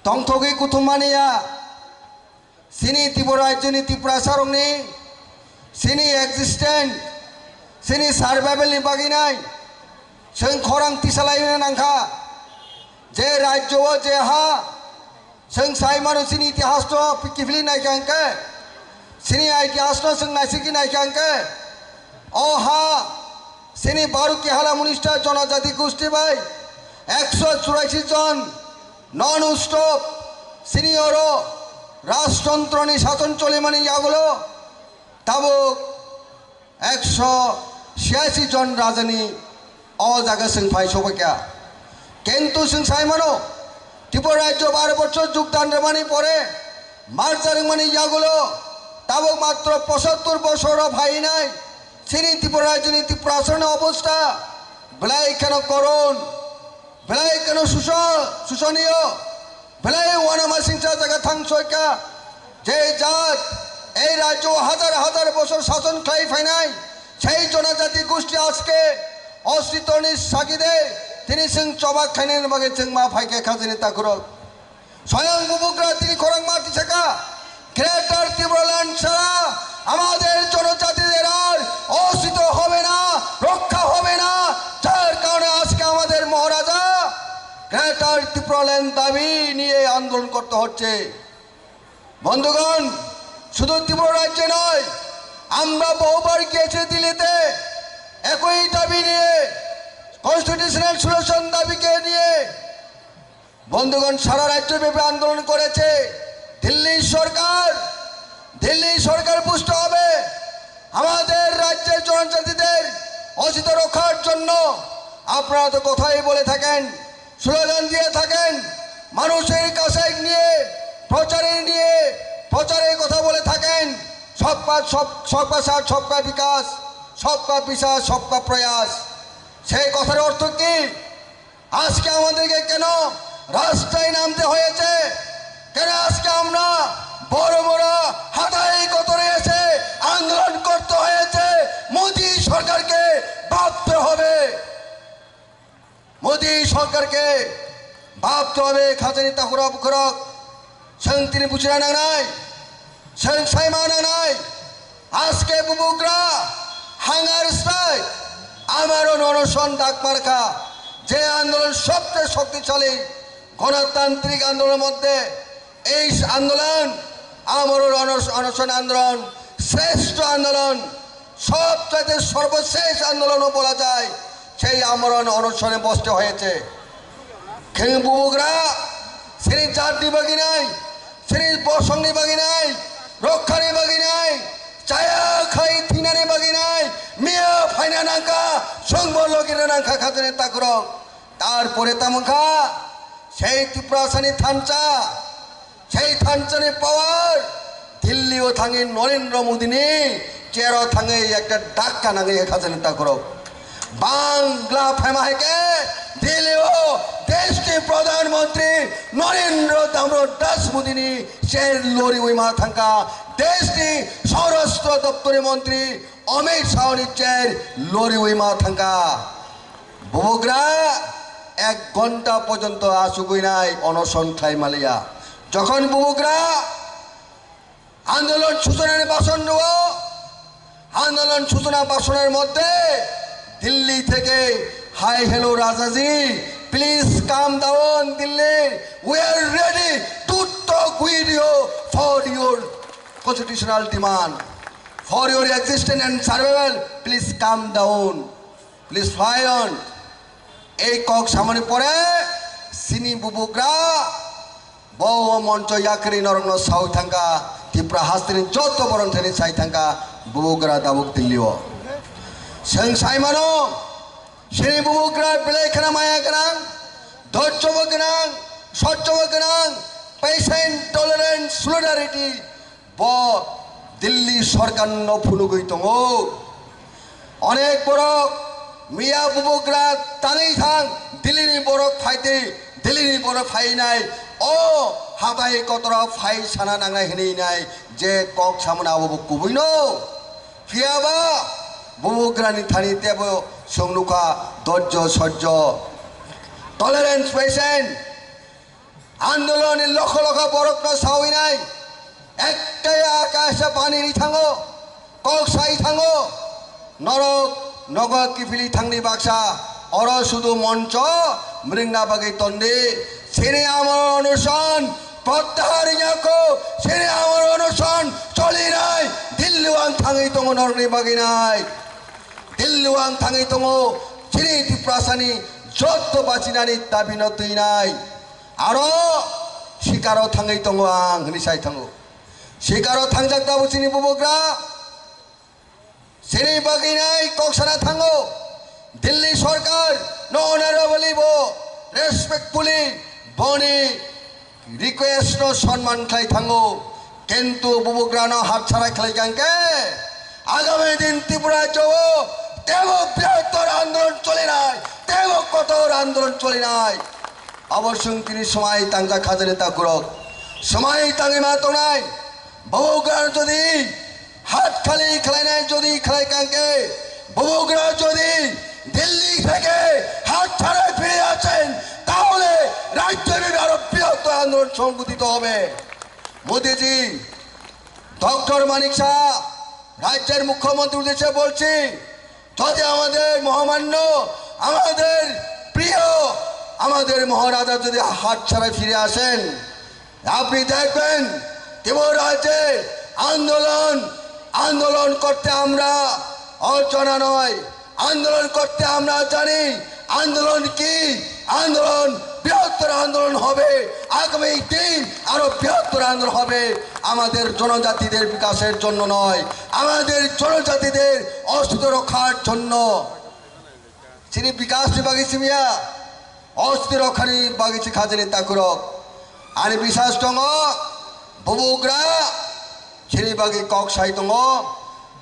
tongthogi kuthumania sini Tripura jeni Tripura sarongni sini existent sini survival ni baginai sing khorang tisalai nangkha je rajyo je ha sing sai manu sini itihas to kifli nai kangke sini itihas to sing nasiki nai kangke oh ha sini baru ki hala munista jonajati goshti bai 184 John non stop senior রাজতন্ত্রনি শাসন চলে মানে ইয়াগুলো তাবো 186 জন রাজানি অ জায়গা Singh phi সবাইকা কিন্তু সিং সাইমানো ত্রিপুরা রাজ্য 12 বছর যোগদান মানে পরে মার্চারিং মানে ইয়াগুলো তাবো মাত্র 75 বছর ভাই নাই সিনি ত্রিপুরা রাজ্যনি ত্রিপুরা আসনে অবস্থা বলাই কেন করুন বেলাই কেন শোষণীয় বেলাই ওয়ানামাসিংসা জায়গা থাংসইকা যে জাত এই রাজ্য হাজার হাজার বছর শাসন খাই ফাইনাই সেই জনজাতি গোষ্ঠী আজকে অস্তিত্বনি সাগিদে তিনি সিং চবাক খাইনের বাগে সিং মা ফাইকে খাজিনি তাকুরক স্বয়ং বুবুকরা তিনি খরাং মাটি শেখা গ্রেটার ত্রিপুরাল্যান্ড ছাড়া আমাদের জনজাতিদের আর অস্তিত্ব হবে না রক্ষা হবে না যার কারণে আজকে আমাদের মহারাজা গ্রেটার ত্রিপুরাল্যান্ড দাবি নিয়ে আন্দোলন করতে হচ্ছে বন্ধুগণ শুধু ত্রিপুরা রাজ্যে নয় আমরা বহুবার গিয়েছি দিল্লিতে একই দাবি নিয়ে কনস্টিটিউশনাল সলিউশন দাবিকে নিয়ে বন্ধুগণ সারা রাজ্যব্যাপী আন্দোলন করেছে দিল্লি সরকার বুঝতে হবে আমাদের রাজ্যের জনজাতিদের অস্তিত্ব রক্ষার জন্য আপনারা তো কথাই বলে থাকেন স্লোগান দিয়ে থাকেন মানুষের কাছে নিয়ে প্রচারে কথা বলে থাকেন সবকা সাথ সবকা বিকাশ সবকা বিশ্বাস সবকা প্রয়াস সেই কথার অর্থ কি আজকে আমাদেরকে কেন রাস্তায় নামতে হয়েছে কেন আজকে আমরা বড় বড় হাতাই কতরে এসে আন্দোলন করতে হয়েছে মোদী সরকারকে ভাবতে হবে মোদী সরকারকে ভাবতে হবে খাজানি তাকুরা বুখরক সং তিনি বুঝিরা নাই সং সাইমানা নাই আজকে বুবুকরা হাঙ্গার স্ট্রাইক আমারও অনশন ডাক মার্কা যে আন্দোলন সবচেয়ে শক্তিশালী গণতান্ত্রিক আন্দোলনের মধ্যে এই আন্দোলন আমারও অনশন আন্দোলন শ্রেষ্ঠ আন্দোলন সবচেয়ে সর্বশেষ আন্দোলনও বলা যায় সেই আমরণ অনশনে বসতে হয়েছে খেং বুবুকরা শ্রী জাতি বাগি নাই শ্রী বসংনি বাগি নাই রক্ষানি বাগি নাই চায়া খাই থিনানি বাগি নাই মিয়া ফাইনা নাঙ্কা সংবল লগিনা নাঙ্কা খাজনে তাকুরক তারপরে তামখা সেই ত্রিপুরাসানি থানচা সেই থানচানি পাওয়ার দিল্লিও থাঙে নরেন্দ্র মোদিনি চেরো থাঙে একটা ডাক্কা নাঙে খাজনে তাকুরক বাংলা ফেমাকে দিল্লিও দেশটি প্রধানমন্ত্রী নরেন্দ্র দাস মোদিনি সে লোরি উইমা থাঙ্কা দেশটি স্বরাষ্ট্র দপ্তরের মন্ত্রী অমিত শাহ নিচ্ছেন লোরি উইমা থাঙ্কা বুবুকরা 1 ঘন্টা পর্যন্ত আসুগুই নাই অনশন খাই মালিয়া যখন বুবুকরা আন্দোলন সূচনার ভাষণ দেব আন্দোলন সূচনা ভাষণের মধ্যে দিল্লি থেকে hi hello Rajaji please come down Delhi we are ready to talk with you for your constitutional demand for your existence and survival please come down please fly on এই কক সামনে পড়ে সিনি বুবুকরা বহু মঞ্চ ইয়াকরি নরঙ্গ সাউ থাঙ্কা ত্রিপুরা হাস্তিনি যত বরণ থেনি সাই থাঙ্কা বুবুকরা দাবুক দিল্লিও সং সাইমানো সিনি বুবুকরা বেলাইখানা মায়া গোনাं ধৈর্যবো গোনাं সহ্যবো গোনাं পেশেন্ট টলারেন্স সলিডারিটি ব দিল্লি সরকার ফুনুগৈ দङ অনেক বড় মিয়া বুবুকরা তাঙै থাং দিল্লিनि বরক ফাইতে দিল্লিनि বরক ফাইনাই ও হাবাই কতরা ফাই সানা নাঙাই হেনেই নাই যে কক সামনা আবো কুবইনো ফিয়াবা বুবুকরানি থানিতেবো সংনুকা ধৈর্য সহ্য টলারেন্স পেশেন্ট আন্দোলনের লক্ষ লক্ষ বরফনা সাউই নাই একটাই আকাশে পানির থাঙ্গো কক্সাই থাঙ্গো নরক নগর কিফিলি থাংনি বাক্সা অর শুধু মঞ্চ মৃঙ্গা বাগি তন্দে সেনে আমার অনুষ্ঠান প্রত্যাহার ইয়াকো সেনে আমার অনুষ্ঠান চলি নাই দিল্লুয়াং থাঙি দङ নরনি বাগি নাই দিল্লুয়াং থাঙি দङ চিনি টিপ্রাসানি যত বাচিনানি দাবি নতুই নাই আরো শিকারও থাঙি দङ আং হনিসাই থাঙো শিকারও থাংজাক দাবু চিনি বুবুগ্রা সেনে বাগি নাই কক্সানা থাঙো দিল্লি সরকার ননারা বলিব রেসপেক্টফুলি বনি রিকোয়েস্ট সম্মান খাই থাঙো কিন্তু বুবুগ্রানো হাত ছাড়া খেলাই গাঙ্কে আগামী দিন ত্রিপুরা যাও তেব বৃহত্তর আন্দোলন চলে নাই তেব কঠোর আন্দোলন চলে নাই অবশ্যই তিনি সময় তাঙ্গা খাজানে তা করক সময় তাঙ্গে মাতো নাই বুবুগ্রার যদি হাত খালি খেলাই নাই যদি খেলাই কাঙ্কে বুবুগ্রা যদি দিল্লি থেকে হাত ছাড়া ফিরে আছেন তাহলে রাজ্যের আরো বৃহত্তর আন্দোলন সংগঠিত হবে মোদিজি ডক্টর মানিক শাহ রাজ্যের মুখ্যমন্ত্রী উদ্দেশ্যে বলছি যদি আমাদের মহামান্য আমাদের প্রিয় আমাদের মহারাজা যদি হাত ছাড়া ফিরে আসেন আপনি দেখবেন ত্রিপুরা রাজ্যে আন্দোলন করতে আমরা অজানা নয় আন্দোলন করতে আমরা জানি আন্দোলন কি আন্দোলন বৃহত্তর আন্দোলন হবে আগামী দিন আরো বৃহত্তর আন্দোলন হবে আমাদের জনজাতিদের বিকাশের জন্য নয় আমাদের জনজাতিদের অস্তিত্ব রক্ষার জন্য তিনি বিকাশ বাগিছি মিয়া অস্তিত্ব রক্ষানি বাগিছি খাজানি তাকুরক আনি বিশ্বাস দङ বুবুগ্রা ছিনি বাগি কক্সাই দङ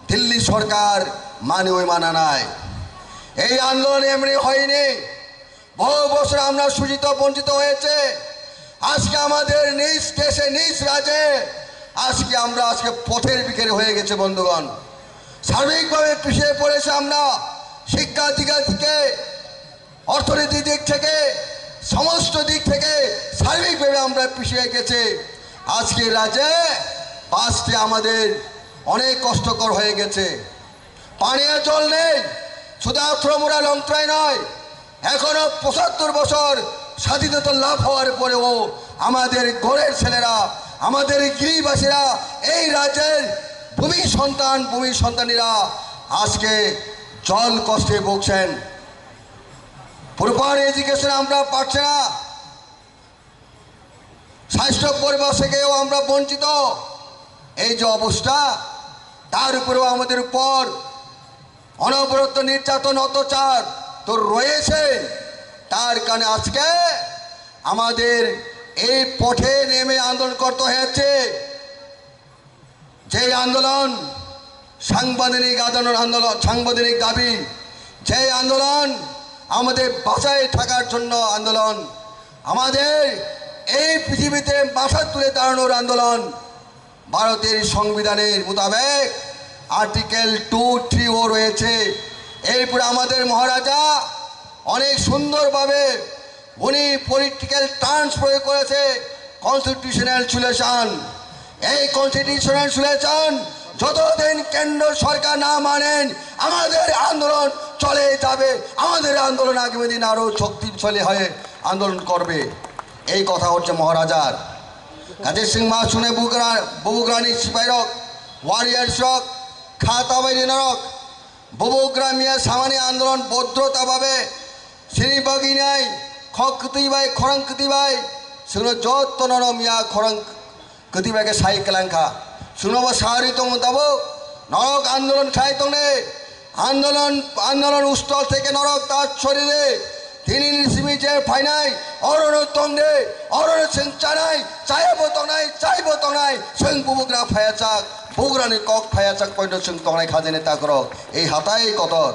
দিল্লি সরকার মানে ওই মানা নাই এই আন্দোলন এমনি হয়নি বহু বছর আমরা সূচিত বঞ্চিত হয়েছে আজকে আমাদের নিজ দেশে নিজ রাজ্যে আজকে পথের বিকেলে হয়ে গেছে বন্ধুগণ সার্বিকভাবে পিছিয়ে পড়েছে আমরা শিক্ষা দিক থেকে অর্থনীতি দিক থেকে সমস্ত দিক থেকে সার্বিকভাবে আমরা পিছিয়ে গেছে আজকে রাজ্যে বাঁচতে আমাদের অনেক কষ্টকর হয়ে গেছে পানীয় জল নেই শুধু আত্মমোরা লন্ত্রায় নয় এখনো ৭৫ বছর স্বাধীনতা লাভ হওয়ার পরেও আমাদের ঘরের ছেলেরা আমাদের গৃহবাসীরা এই রাজ্যের ভূমি সন্তানীরা আজকে জল কষ্টে ভুগছেন প্রপার এডুকেশন আমরা পাচ্ছি না স্বাস্থ্য পরিবেশ থেকেও আমরা বঞ্চিত এই যে অবস্থা তার উপরেও আমাদের উপর অনবরত নির্যাতন অত্যাচার তো রয়েছে তার কারণে আজকে আমাদের এই পথে নেমে আন্দোলন করতে হয়েছে যে আন্দোলন সাংবিধানিক দাবি যে আন্দোলন আমাদের বাঁচায় থাকার জন্য আন্দোলন আমাদের এই পৃথিবীতে মাথা তুলে দাঁড়ানোর আন্দোলন ভারতের সংবিধানের মোতাবেক আর্টিকেল 234 রয়েছে এরপরে আমাদের মহারাজা অনেক সুন্দরভাবে উনি পলিটিক্যাল টার্মস প্রয়োগ করেছে কনস্টিটিউশনাল সলিউশন এই কনস্টিটিউশনাল সলিউশন যতদিন কেন্দ্র সরকার না মানেন আমাদের আন্দোলন চলে যাবে আমাদের আন্দোলন আগামী দিন আরো শক্তিশালী হয়ে আন্দোলন করবে এই কথা হচ্ছে মহারাজার কাজী সিং মা শুনে বুবুগ্রানি সিপাহীরক ওয়ারিয়ার্সক খাতাবাইনি নরক বুবুগ্রা মিয়া সামানি আন্দোলন ভদ্রতাভাবে শ্রীবাগি নাই খকতিবাই খরংকতিবাই শুনো যত নর মিয়া খরং কতিবাইকে সাই কেলাঙ্কা শুনব সাহারি তো মোতাবক নরক আন্দোলন খাই তনে আন্দোলন উস্থল থেকে নরক তার শরীরে তিনি নিসিমি যে ফাইনাই অরণ তংদে অরণ সিং চানাই চাইব তংনাই সিং বুবুগ্রা ফায়াচাক বুবুগ্রানি কক ফায়াচাক পয়েন্ট সিং তংনাই খাজেনে তা করক এই হাতাই কতর